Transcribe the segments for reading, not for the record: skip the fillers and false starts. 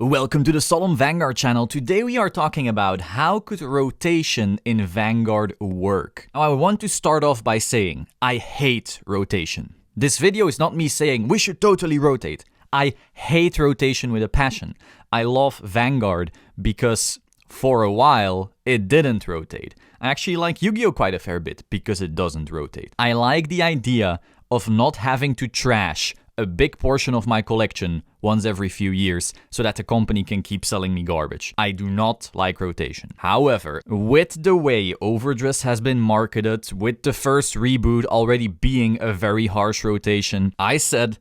Welcome to the Solemn Vanguard channel. Today we are talking about how could rotation in Vanguard work. Now I want to start off by saying I hate rotation. This video is not me saying we should totally rotate. I hate rotation with a passion. I love Vanguard because for a while it didn't rotate. I actually like Yu-Gi-Oh quite a fair bit because it doesn't rotate. I like the idea of not having to trash a big portion of my collection once every few years so that the company can keep selling me garbage. I do not like rotation. However, with the way Overdress has been marketed, with the first reboot already being a very harsh rotation, I said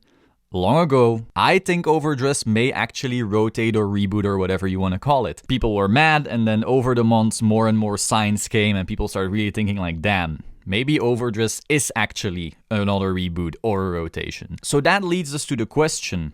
long ago, I think Overdress may actually rotate or reboot or whatever you want to call it. People were mad, and then over the months more and more signs came and people started really thinking like, damn, maybe Overdress is actually another reboot or a rotation. So that leads us to the question,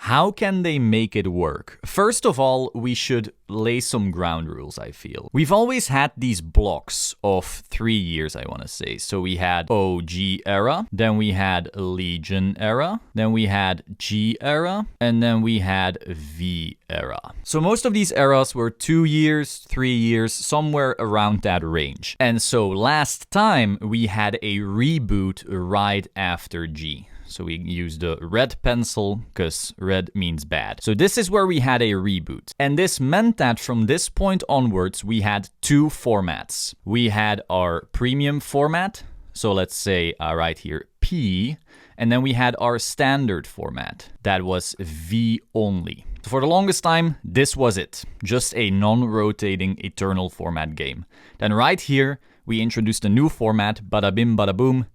how can they make it work? First of all, we should lay some ground rules, I feel. We've always had these blocks of 3 years, I want to say. So we had OG era, then we had Legion era, then we had G era, and then we had V era. So most of these eras were 2 years, 3 years, somewhere around that range. And so last time we had a reboot right after G. So we used the red pencil because red means bad. So this is where we had a reboot. And this meant that from this point onwards, we had two formats. We had our premium format. So let's say right here, P. And then we had our standard format. That was V only. So for the longest time, this was it. Just a non-rotating eternal format game. Then right here, we introduced a new format, bada bim, bada boom.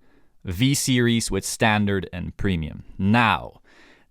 V-Series with Standard and Premium. Now,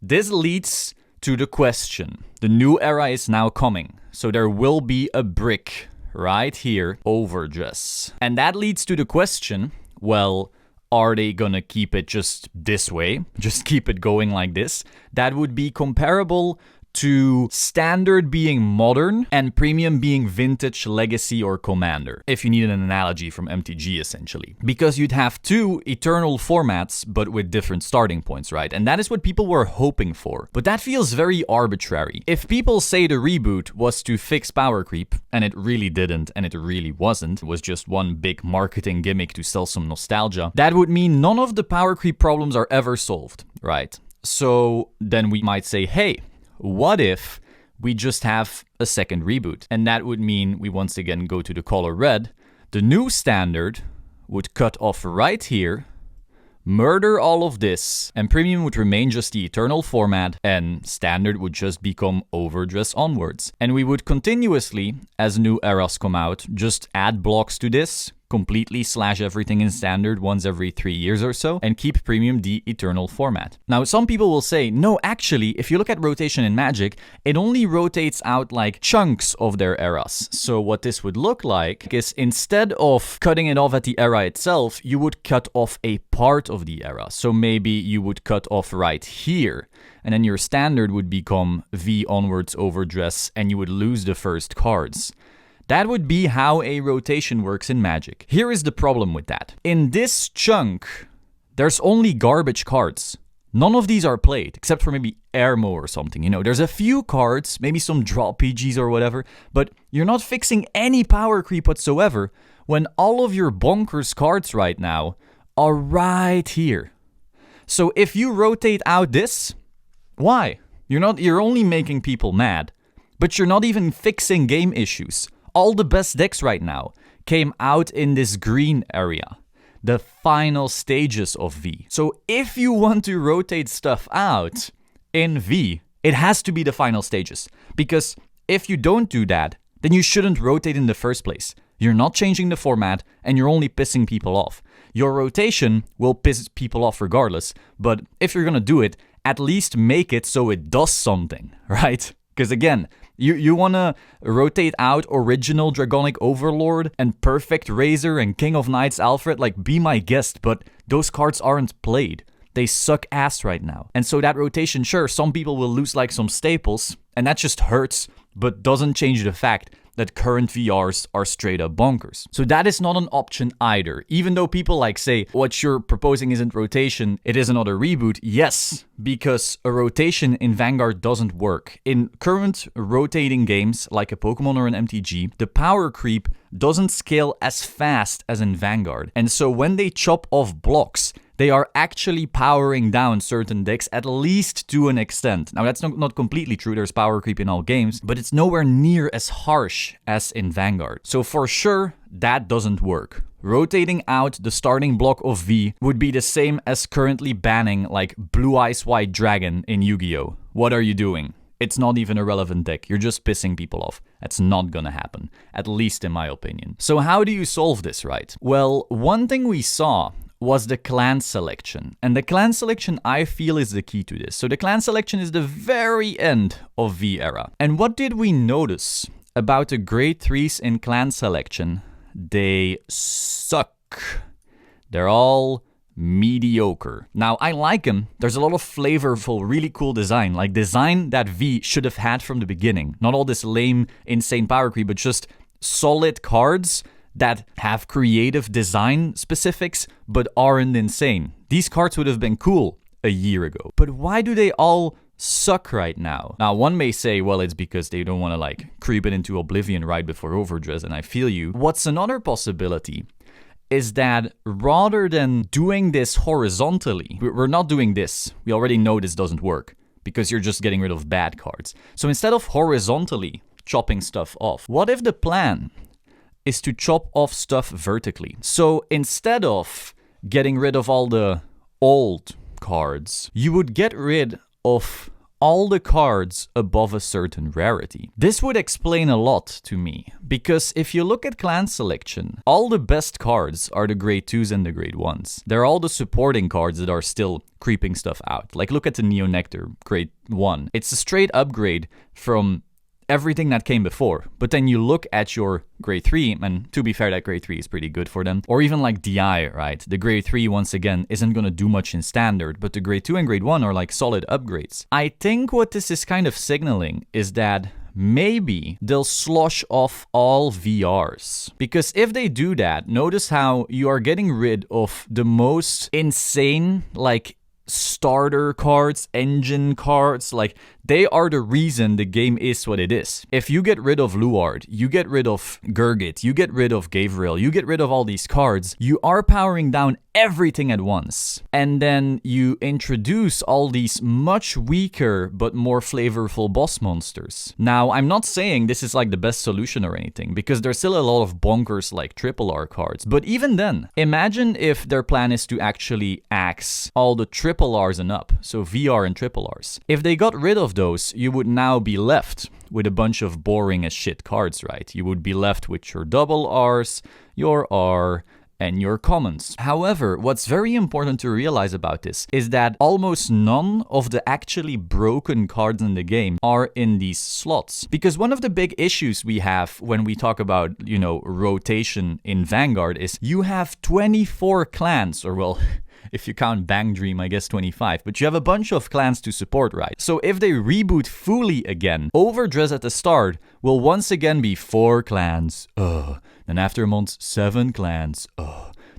this leads to the question. The new era is now coming, so there will be a brick right here, Overdress. And that leads to the question, well, are they gonna keep it just this way? Just keep it going like this? That would be comparable to Standard being modern and Premium being vintage, legacy, or commander, if you need an analogy from MTG essentially. Because you'd have two eternal formats but with different starting points, right? And that is what people were hoping for. But that feels very arbitrary. If people say the reboot was to fix power creep, and it really didn't, and it really wasn't, it was just one big marketing gimmick to sell some nostalgia, that would mean none of the power creep problems are ever solved, right? So then we might say, hey, what if we just have a second reboot? And that would mean we once again go to the color red. The new standard would cut off right here, murder all of this, and Premium would remain just the eternal format, and Standard would just become Overdress onwards. And we would continuously, as new eras come out, just add blocks to this, completely slash everything in Standard once every 3 years or so, and keep Premium the eternal format. Now, some people will say, no, actually, if you look at rotation in Magic, it only rotates out like chunks of their eras. So what this would look like is instead of cutting it off at the era itself, you would cut off a part of the era. So maybe you would cut off right here, and then your Standard would become V onwards Overdress, and you would lose the first cards. That would be how a rotation works in Magic. Here is the problem with that. In this chunk, there's only garbage cards. None of these are played, except for maybe Airmo or something. You know, there's a few cards, maybe some draw PGs or whatever, but you're not fixing any power creep whatsoever when all of your bonkers cards right now are right here. So if you rotate out this, why? You're only making people mad, but you're not even fixing game issues. All the best decks right now came out in this green area, the final stages of V. So if you want to rotate stuff out in V, it has to be the final stages. Because if you don't do that, then you shouldn't rotate in the first place. You're not changing the format and you're only pissing people off. Your rotation will piss people off regardless, but if you're gonna do it, at least make it so it does something, right? Because again, you want to rotate out original Dragonic Overlord and Perfect Razor and King of Knights Alfred, like be my guest, but those cards aren't played. They suck ass right now. And so that rotation, sure, some people will lose like some staples, and that just hurts, but doesn't change the fact that current VRs are straight up bonkers. So that is not an option either. Even though people like say, what you're proposing isn't rotation, it is another reboot. Yes, because a rotation in Vanguard doesn't work. In current rotating games, like a Pokemon or an MTG, the power creep doesn't scale as fast as in Vanguard. And so when they chop off blocks, they are actually powering down certain decks, at least to an extent. Now, that's not completely true. There's power creep in all games, but it's nowhere near as harsh as in Vanguard. So for sure, that doesn't work. Rotating out the starting block of V would be the same as currently banning like Blue Eyes White Dragon in Yu-Gi-Oh! What are you doing? It's not even a relevant deck. You're just pissing people off. That's not gonna happen, at least in my opinion. So how do you solve this, right? Well, one thing we saw was the clan selection. And the clan selection, I feel, is the key to this. So the clan selection is the very end of V era. And what did we notice about the grade 3s in clan selection? They suck. They're all mediocre. Now, I like them. There's a lot of flavorful, really cool design. Like design that V should have had from the beginning. Not all this lame, insane power creep, but just solid cards that have creative design specifics but aren't insane. These cards would have been cool a year ago. But why do they all suck right now? Now, one may say, well, it's because they don't want to like creep it into oblivion right before Overdress, and I feel you. What's another possibility is that rather than doing this horizontally, we're not doing this. We already know this doesn't work because you're just getting rid of bad cards. So instead of horizontally chopping stuff off, what if the plan is to chop off stuff vertically? So instead of getting rid of all the old cards, you would get rid of all the cards above a certain rarity. This would explain a lot to me, because if you look at clan selection, all the best cards are the grade 2s and the grade 1s. They're all the supporting cards that are still creeping stuff out. Like look at the Neo Nectar, grade 1. It's a straight upgrade from everything that came before. But then you look at your grade 3, and to be fair, that grade 3 is pretty good for them. Or even like DI, right? The grade 3, once again, isn't going to do much in standard, but the grade 2 and grade 1 are like solid upgrades. I think what this is kind of signaling is that maybe they'll slosh off all VRs. Because if they do that, notice how you are getting rid of the most insane, like, starter cards, engine cards, like they are the reason the game is what it is. If you get rid of Luard, you get rid of Gurgit, you get rid of Gabriel, you get rid of all these cards, you are powering down everything at once. And then you introduce all these much weaker but more flavorful boss monsters. Now, I'm not saying this is like the best solution or anything, because there's still a lot of bonkers like triple R cards. But even then, imagine if their plan is to actually axe all the triple Rs and up, so VR and triple Rs. If they got rid of those, you would now be left with a bunch of boring as shit cards, right? You would be left with your double Rs, your R, and your commons. However, what's very important to realize about this is that almost none of the actually broken cards in the game are in these slots. Because one of the big issues we have when we talk about, rotation in Vanguard is you have 24 clans, or well, if you count Bang Dream, I guess 25. But you have a bunch of clans to support, right? So if they reboot fully again, Overdress at the start will once again be 4 clans. Then after a month, 7 clans.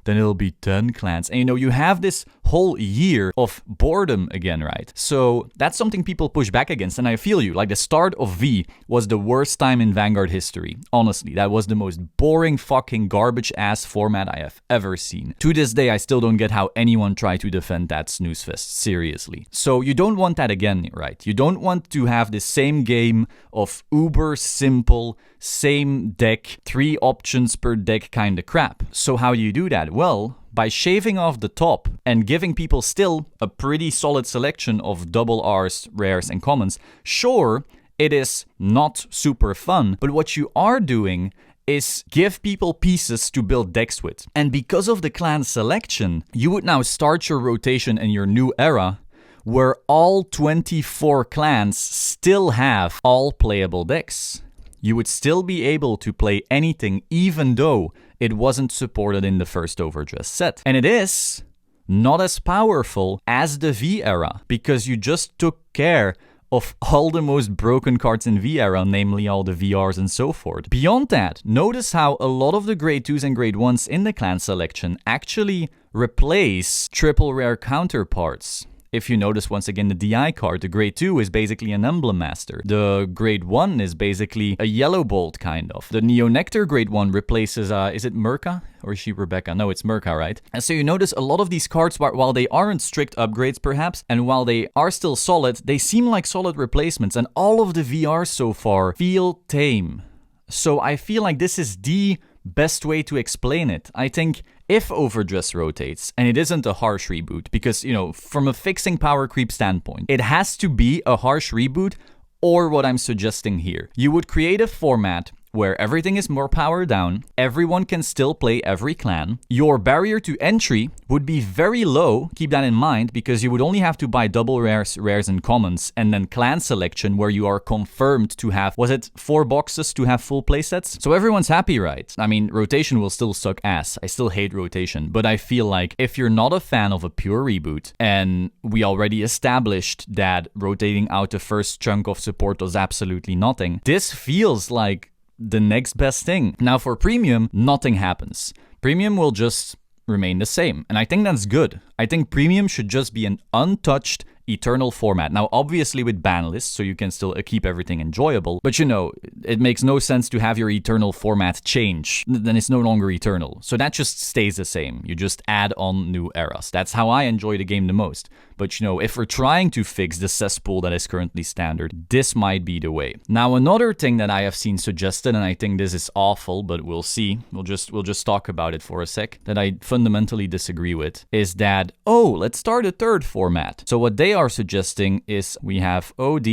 Then it'll be 10 clans. And you have this whole year of boredom again, right? So that's something people push back against. And I feel you, like the start of V was the worst time in Vanguard history. Honestly, that was the most boring fucking garbage ass format I have ever seen. To this day, I still don't get how anyone tried to defend that snooze fest, seriously. So you don't want that again, right? You don't want to have the same game of uber simple, same deck, 3 options per deck kind of crap. So how do you do that? Well, by shaving off the top and giving people still a pretty solid selection of double Rs, rares, and commons. Sure, it is not super fun, but what you are doing is give people pieces to build decks with. And because of the clan selection, you would now start your rotation in your new era where all 24 clans still have all playable decks. You would still be able to play anything even though it wasn't supported in the first Overdress set. And it is not as powerful as the V era because you just took care of all the most broken cards in V-Era, namely all the VRs and so forth. Beyond that, notice how a lot of the grade 2s and grade 1s in the clan selection actually replace triple rare counterparts. If you notice, once again, the DI card, the grade 2 is basically an Emblem Master. The grade 1 is basically a Yellow Bolt, kind of. The Neo Nectar grade 1 replaces, is it Merca? Or is she Rebecca? No, it's Merca, right? And so you notice a lot of these cards, while they aren't strict upgrades perhaps, and while they are still solid, they seem like solid replacements. And all of the VRs so far feel tame. So I feel like this is the best way to explain it. I think if Overdress rotates, and it isn't a harsh reboot, because, you know, from a fixing power creep standpoint, it has to be a harsh reboot, or what I'm suggesting here. You would create a format where everything is more powered down, everyone can still play every clan. Your barrier to entry would be very low, keep that in mind, because you would only have to buy double rares, and commons, and then clan selection where you are confirmed to have, was it 4 boxes to have full playsets? So everyone's happy, right? I mean, rotation will still suck ass. I still hate rotation, but I feel like if you're not a fan of a pure reboot, and we already established that rotating out the first chunk of support does absolutely nothing, this feels like the next best thing. Now for Premium, nothing happens. Premium will just remain the same, and I think that's good. I think Premium should just be an untouched eternal format. Now, obviously with ban lists, so you can still keep everything enjoyable, but you know, it makes no sense to have your eternal format change. Then it's no longer eternal. So that just stays the same. You just add on new eras. That's how I enjoy the game the most. But you know, if we're trying to fix the cesspool that is currently standard, this might be the way. Now, another thing that I have seen suggested, and I think this is awful, but we'll see. We'll just talk about it for a sec, that I fundamentally disagree with, is that, oh, let's start a third format. So what they are suggesting is we have OD,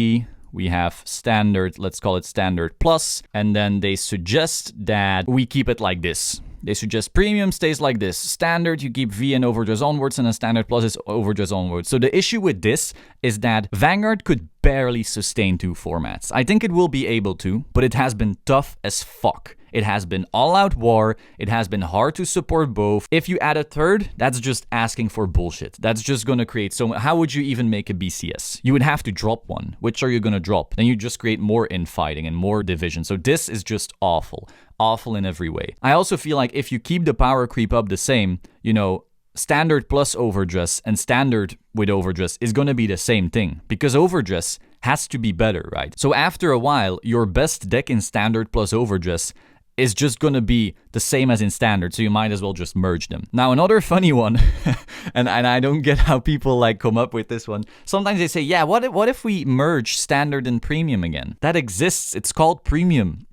we have standard, let's call it standard plus, and then they suggest that we keep it like this. They suggest Premium stays like this. Standard, you keep V and Overdress onwards, and then Standard Plus is Overdress onwards. So the issue with this is that Vanguard could barely sustain 2 formats. I think it will be able to, but it has been tough as fuck. It has been all-out war. It has been hard to support both. If you add a third, that's just asking for bullshit. That's just going to create so much. How would you even make a BCS? You would have to drop one. Which are you going to drop? Then you just create more infighting and more division. So this is just awful. Awful in every way. I also feel like if you keep the power creep up the same, you know, Standard plus Overdress and Standard with Overdress is going to be the same thing, because Overdress has to be better, right? So after a while, your best deck in Standard plus Overdress is just going to be the same as in Standard, so you might as well just merge them. Now, another funny one, and I don't get how people like come up with this one. Sometimes they say, yeah, what if we merge Standard and Premium again? That exists. It's called Premium.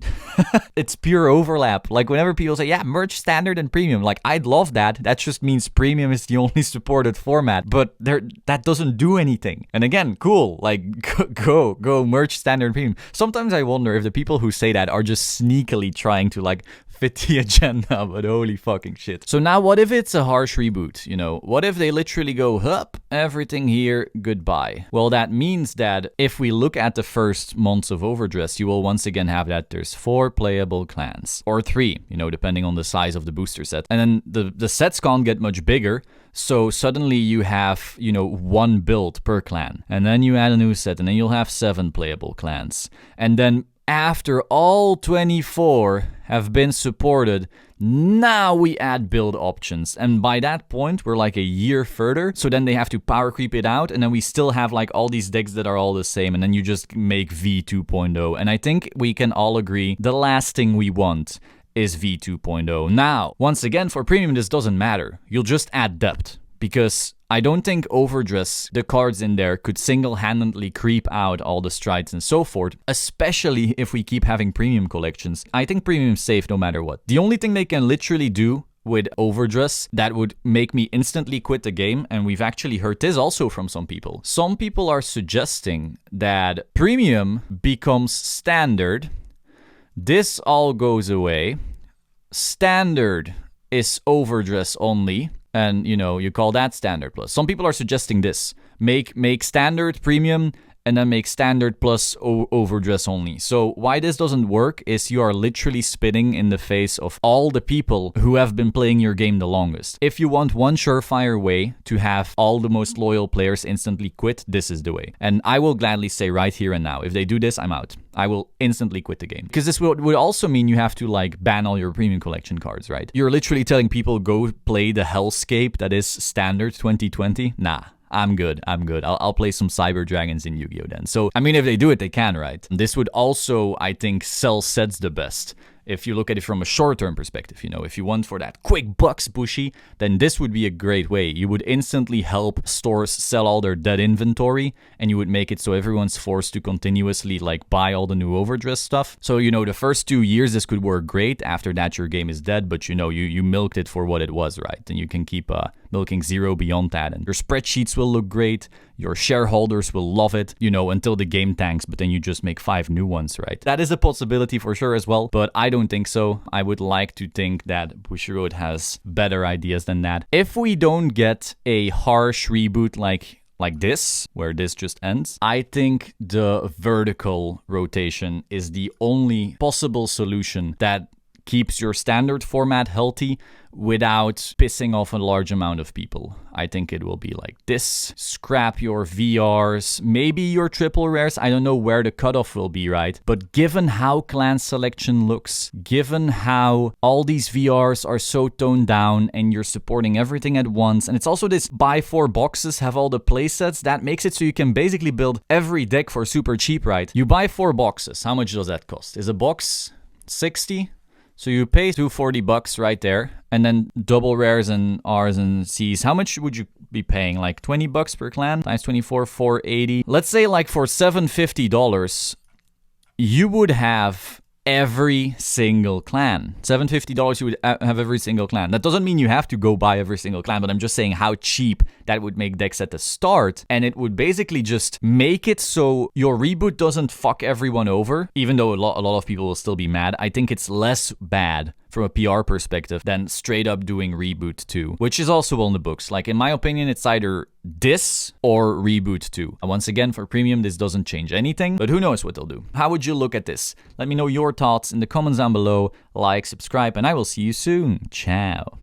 It's pure overlap. Like whenever people say, yeah, merge Standard and Premium, like I'd love that. That just means Premium is the only supported format, but that doesn't do anything. And again, cool, like go merge Standard and Premium. Sometimes I wonder if the people who say that are just sneakily trying to like fit the agenda, but holy fucking shit. So now what if it's a harsh reboot, you know? What if they literally go, hup, everything here, goodbye? Well, that means that if we look at the first months of Overdress, you will once again have that there's 4 playable clans, or 3, you know, depending on the size of the booster set. And then the sets can't get much bigger, so suddenly you have, you know, 1 build per clan. And then you add a new set, and then you'll have 7 playable clans. And then after all 24 have been supported, now we add build options. And by that point, we're like a year further. So then they have to power creep it out. And then we still have like all these decks that are all the same. And then you just make V 2.0. And I think we can all agree the last thing we want is V 2.0. Now, once again, for Premium, this doesn't matter. You'll just add depth. Because I don't think Overdress, the cards in there, could single-handedly creep out all the strides and so forth, especially if we keep having Premium collections. I think Premium's safe no matter what. The only thing they can literally do with Overdress that would make me instantly quit the game, and we've actually heard this also from some people. Some people are suggesting that Premium becomes Standard, this all goes away, Standard is Overdress only, and, you know, you call that Standard Plus. Some people are suggesting this. Make Standard, Premium, and then make standard plus overdress only. So why this doesn't work is you are literally spitting in the face of all the people who have been playing your game the longest. If you want one surefire way to have all the most loyal players instantly quit, this is the way. And I will gladly say right here and now, if they do this, I'm out. I will instantly quit the game. Because this would also mean you have to like ban all your premium collection cards, right? You're literally telling people go play the hellscape that is standard 2020. Nah. I'm good. I'll play some Cyber Dragons in Yu-Gi-Oh! Then. So, I mean, if they do it, they can, right? This would also, I think, sell sets the best. If you look at it from a short-term perspective, you know, if you want for that quick bucks bushy, then this would be a great way. You would instantly help stores sell all their dead inventory, and you would make it so everyone's forced to continuously, like, buy all the new overdress stuff. So, you know, the first 2 years, this could work great. After that, your game is dead, but, you know, you milked it for what it was, right? And you can keep milking zero beyond that, and your spreadsheets will look great. Your shareholders will love it, you know, until the game tanks, but then you just make 5 new ones, right? That is a possibility for sure as well, but I don't think so. I would like to think that Bushiroad has better ideas than that. If we don't get a harsh reboot like this, where this just ends, I think the vertical rotation is the only possible solution that keeps your standard format healthy without pissing off a large amount of people. I think it will be like this. Scrap your VRs, maybe your triple rares. I don't know where the cutoff will be, right? But given how clan selection looks, given how all these VRs are so toned down and you're supporting everything at once, and it's also this buy 4 boxes, have all the playsets, that makes it so you can basically build every deck for super cheap, right? You buy 4 boxes. How much does that cost? Is a box 60? So you pay $240 right there, and then double rares and Rs and Cs. How much would you be paying? Like $20 per clan times 24, $480. Let's say like for $750, you would have every single clan. $750 you would have every single clan. That doesn't mean you have to go buy every single clan, but I'm just saying how cheap that would make decks at the start, and it would basically just make it so your reboot doesn't fuck everyone over, even though a lot of people will still be mad. I think it's less bad from a PR perspective than straight up doing Reboot 2, which is also on the books. Like, in my opinion, it's either this or Reboot 2. And once again, for premium, this doesn't change anything, but who knows what they'll do. How would you look at this? Let me know your thoughts in the comments down below. Like, subscribe, and I will see you soon. Ciao.